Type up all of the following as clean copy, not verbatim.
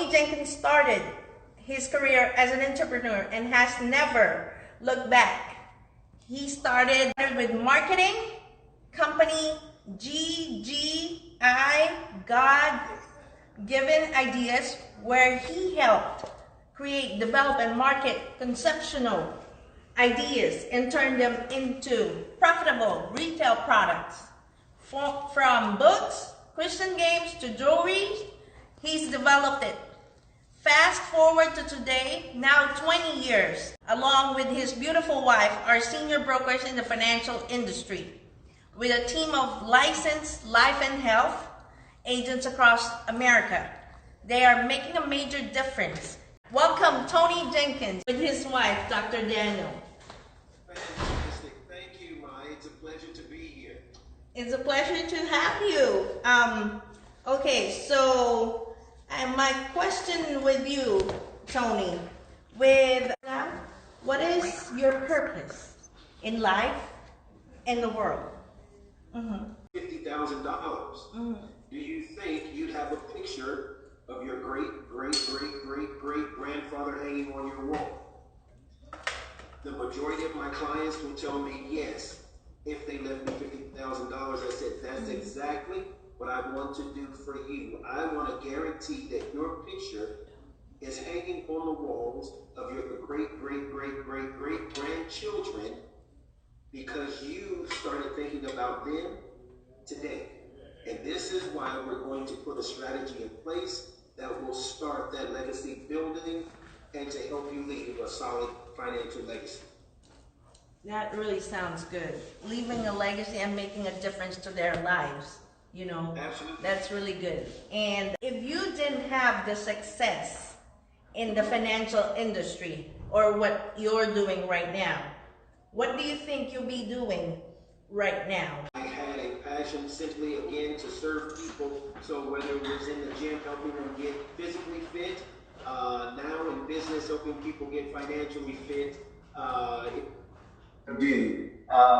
Tony Jenkins started his career as an entrepreneur and has never looked back. He started with marketing company GGI, God Given Ideas, where he helped create, develop, and market conceptual ideas and turn them into profitable retail products. From books, Christian games, to jewelry, he's developed it. Fast forward to today, now 20 years, along with his beautiful wife, are senior brokers in the financial industry, with a team of licensed life and health agents across America. They are making a major difference. Welcome Tony Jenkins with his wife, Dr. Daniel. Fantastic. Thank you, MAI. It's a pleasure to be here. It's a pleasure to have you. Okay, so my question with you, Tony, what is your purpose in life and the world? $50,000. Do you think you'd have a picture of your great-great-great-great-grandfather hanging on your wall? The majority of my clients will tell me yes. If they left me $50,000, I said, that's exactly what I want to do for you. I want to guarantee that your picture is hanging on the walls of your great-great-great-great-great-grandchildren because you started thinking about them today. And this is why we're going to put a strategy in place that will start that legacy building and to help you leave a solid financial legacy. That really sounds good. Leaving a legacy and making a difference to their lives, you know. Absolutely. That's really good. And if you didn't have the success in the financial industry or what you're doing right now, what do you think you'll be doing right now? I had a passion simply, again, to serve people. So whether it was in the gym, helping them get physically fit, now in business, helping people get financially fit.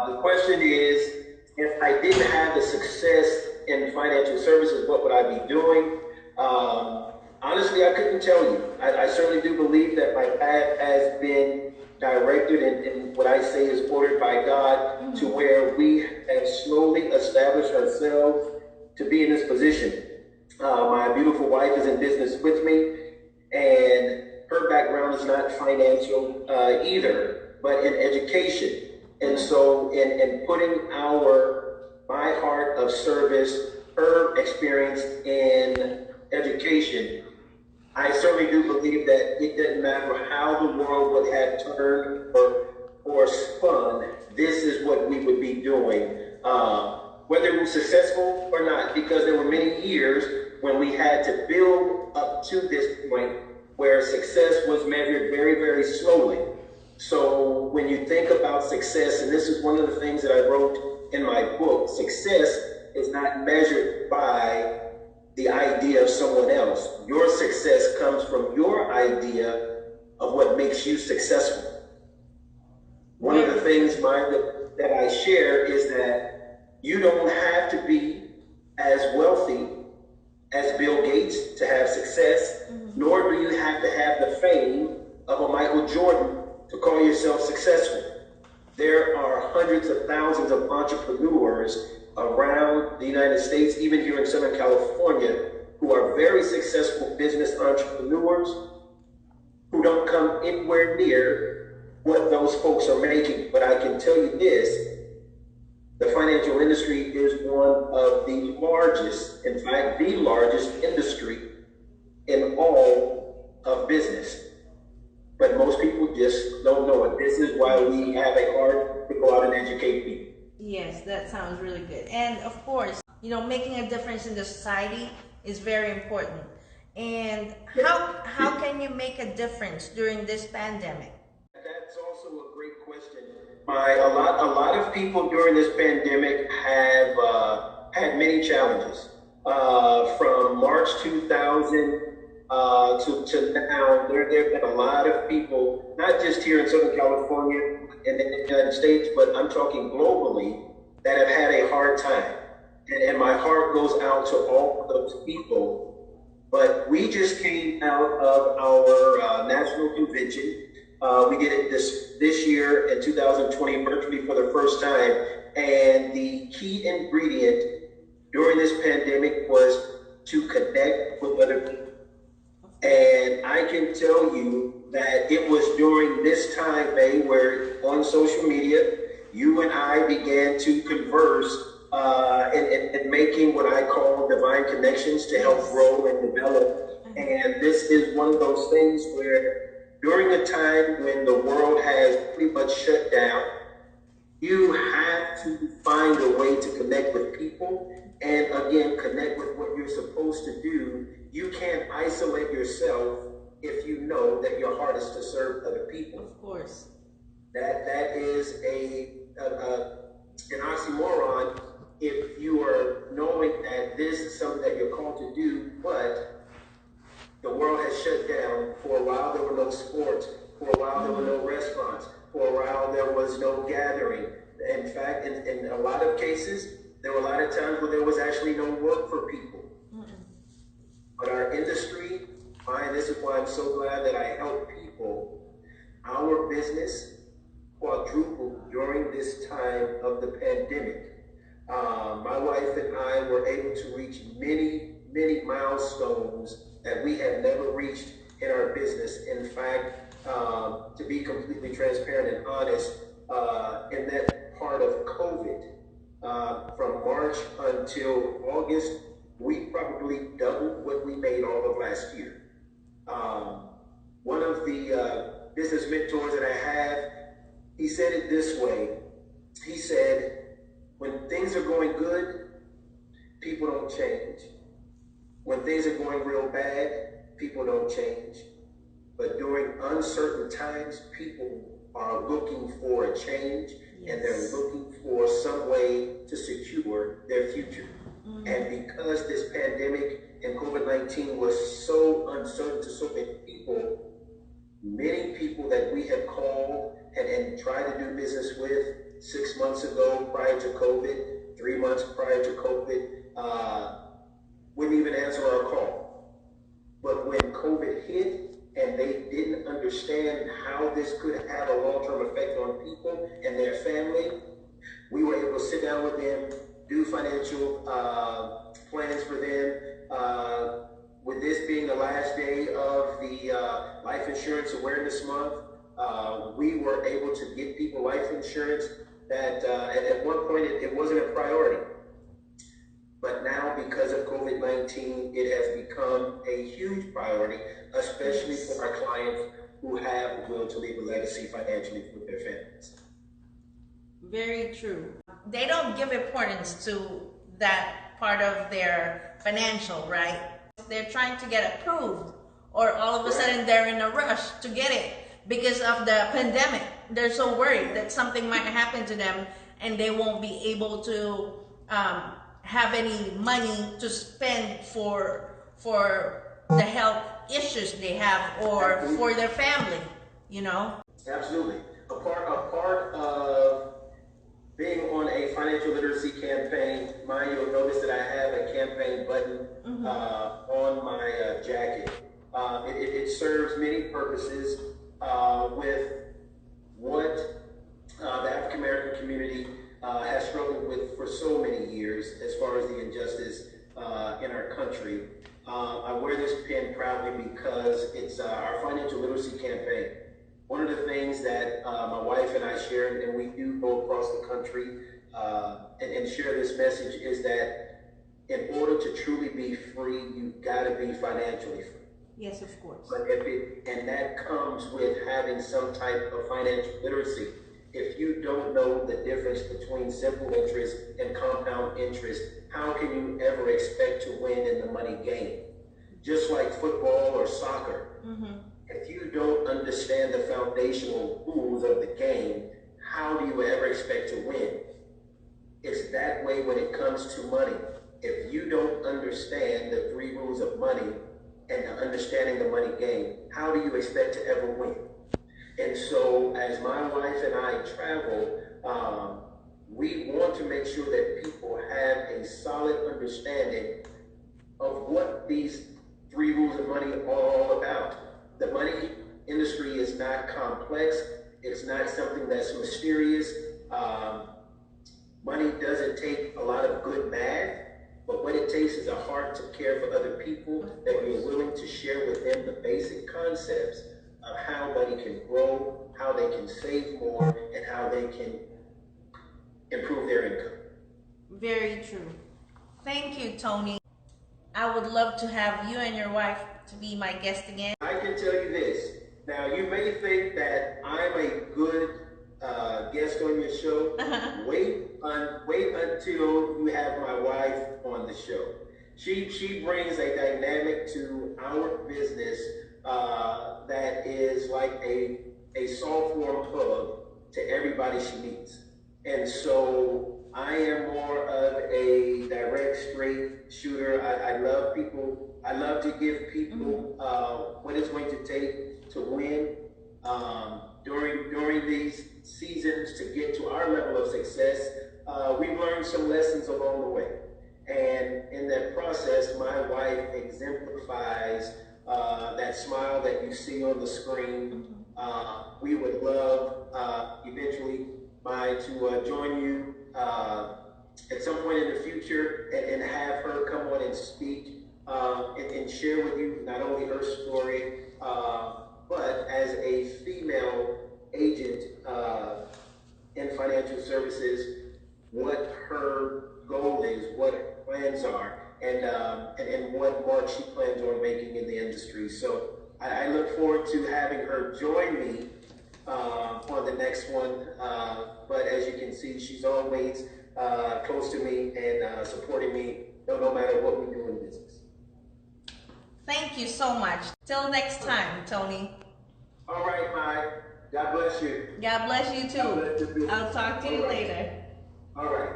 The question is, if I didn't have the success in financial services, what would I be doing? Honestly, I couldn't tell you. I certainly do believe that my path has been directed and what I say is ordered by God to where we have slowly established ourselves to be in this position. My beautiful wife is in business with me, and her background is not financial either, but in education. And so in putting my heart of service, her experience in education, I certainly do believe that it doesn't matter how the world would have turned or spun, this is what we would be doing, whether it was successful or not, because there were many years when we had to build up to this point where success was measured very, very slowly. So when you think about success, and this is one of the things that I wrote in my book, success is not measured by the idea of someone else. Your success comes from your idea of what makes you successful. One of the things that I share is that you don't have to be as wealthy as Bill Gates to have success, nor do you have to have the fame of a Michael Jordan to call yourself successful. There are hundreds of thousands of entrepreneurs around the United States, even here in Southern California, who are very successful business entrepreneurs who don't come anywhere near what those folks are making. But I can tell you this, the financial industry is one of the largest, in fact, the largest industry in all of business. But most people just don't know it. This is why we have a heart to go out and educate people. Yes, that sounds really good. And of course, you know, making a difference in the society is very important. And how can you make a difference during this pandemic? That's also a great question. A lot of people during this pandemic have had many challenges. From March 2000 to now, there have been a lot of people, not just here in Southern California and in the United States, but I'm talking globally, that have had a hard time. And my heart goes out to all of those people But we just came out of our national convention. We did it this year in 2020 virtually for the first time. And the key ingredient during this pandemic was to connect with other people. And I can tell you that it was during this time, May, where on social media, you and I began to converse and making what I call divine connections to help grow and develop. And this is one of those things where during a time when the world has pretty much shut down, you have to find a way to connect with people and again, connect with what you're supposed to do. You can't isolate yourself if you know that your heart is to serve other people. Of course. That is an oxymoron if you are knowing that this is something that you're called to do, but the world has shut down. For a while there were no sports, for a while there were no restaurants, for a while there was no gathering. In fact, in a lot of cases, there were a lot of times where there was actually no work for people. But our industry, and this is why I'm so glad that I help people, our business quadrupled during this time of the pandemic. My wife and I were able to reach many, many milestones that we have never reached in our business. In fact, to be completely transparent and honest, in that part of COVID, from March until August, we probably doubled what we made all of last year. One of the business mentors that I have, he said it this way. He said, when things are going good, people don't change. When things are going real bad, people don't change. But during uncertain times, people are looking for a change, and they're looking for some way to secure their future. And because this pandemic and COVID-19 was so uncertain to so many people that we had called and tried to do business with 6 months ago prior to COVID, 3 months prior to COVID, wouldn't even answer our call. But when COVID hit and they didn't understand how this could have a long-term effect on people and their family, we were able to sit down with them, do financial plans for them. With this being the last day of the Life Insurance Awareness Month, we were able to get people life insurance that at one point it wasn't a priority. But now, because of COVID-19, it has become a huge priority, especially for our clients who have the will to leave a legacy financially with their families. Very true. They don't give importance to that part of their financial, right? They're trying to get approved, or all of a sudden they're in a rush to get it because of the pandemic. They're so worried that something might happen to them and they won't be able to have any money to spend for the health issues they have or for their family, you know? Absolutely. A part of being on a financial literacy campaign, you'll notice that I have a campaign button on my jacket. It serves many purposes with what the African American community has struggled with for so many years as far as the injustice in our country. I wear this pin proudly because it's our financial literacy campaign. One of the things that my wife and I share, and we do go across the country and share this message, is that in order to truly be free, you've got to be financially free. Yes, of course. But and that comes with having some type of financial literacy. If you don't know the difference between simple interest and compound interest, how can you ever expect to win in the money game? Just like football or soccer. If you don't understand the foundational rules of the game, how do you ever expect to win? It's that way when it comes to money. If you don't understand the 3 rules of money and understanding the money game, how do you expect to ever win? And so as my wife and I travel, we want to make sure that people have a solid understanding of what these Three Rules of Money all about. The money industry is not complex. It's not something that's mysterious. Money doesn't take a lot of good math, but what it takes is a heart to care for other people, that you're willing to share with them the basic concepts of how money can grow, how they can save more, and how they can improve their income. Very true. Thank you, Tony. I would love to have you and your wife to be my guest again. I can tell you this. Now, you may think that I'm a good guest on your show. Wait until you have my wife on the show. She brings a dynamic to our business that is like a soft warm hug to everybody she meets. And so I am more of a direct, straight shooter. I love people. I love to give people what it's going to take to win during these seasons to get to our level of success. We've learned some lessons along the way. And in that process, my wife exemplifies that smile that you see on the screen. We would love eventually, Mai, to join you at some point in the future and have her come on and speak and share with you not only her story, but as a female agent in financial services, what her goal is, what her plans are, and what mark she plans on making in the industry. So I look forward to having her join me on the next one. But as you can see, she's always close to me and supporting me no matter what we do in business. Thank you so much. Till next time, Tony. All right, Mai. God bless you. God bless you too. God bless you. I'll talk to you later. All right.